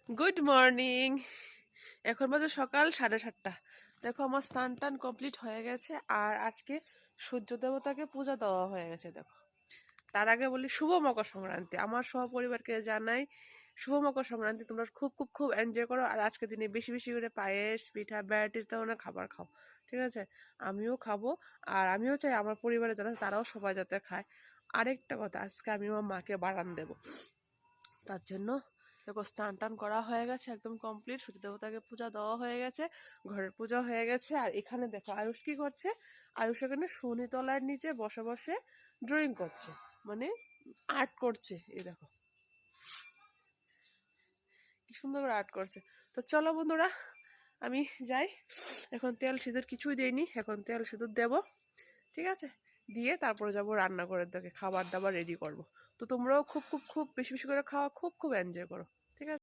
Good morning. এখন বাজে সকাল 7:30। দেখো আমার স্নান টান কমপ্লিট হয়ে গেছে, আর আজকে সূর্য দেবতাকে পূজা দেওয়া হয়ে গেছে। দেখো, তার আগে বলি শুভ মকর সংক্রান্তি। আমার সহপরিবারকে জানাই শুভ মকর সংক্রান্তি। তোমরা খুব খুব খুব এনজয় করো, আর আজকে দিনে বেশি বেশি করে পায়েস, পিঠা, ভ্যারাইটিস ধরনের খাবার খাও, ঠিক আছে? আমিও খাবো, আর আমিও চাই আমার পরিবারে যারা তারাও সবাই যাতে খায়। আরেকটা কথা, আজকে আমি আমার মাকে বাড়ান দেবো, তার জন্য দেখো স্নান টান করা হয়ে গেছে, একদম কমপ্লিট। সূর্য দেবতাকে পূজা দেওয়া হয়ে গেছে, ঘরের পূজা হয়ে গেছে। আর এখানে দেখো আয়ুষ কি করছে। আয়ুষ এখানে শনিতলার নিচে বসে বসে ড্রয়িং করছে, মানে আর্ট করছে। এই দেখো কি সুন্দর করে আর্ট করছে। তো চলো বন্ধুরা, আমি যাই। এখন তেল সিঁদুর কিছুই দেইনি, এখন তেল সিঁদুর দেবো, ঠিক আছে? দিয়ে তারপরে যাবো রান্না করে দেখে খাবার দাবার রেডি করব। তো তোমরাও খুব খুব খুব বেশি বেশি করে খাওয়া, খুব খুব এনজয় করো।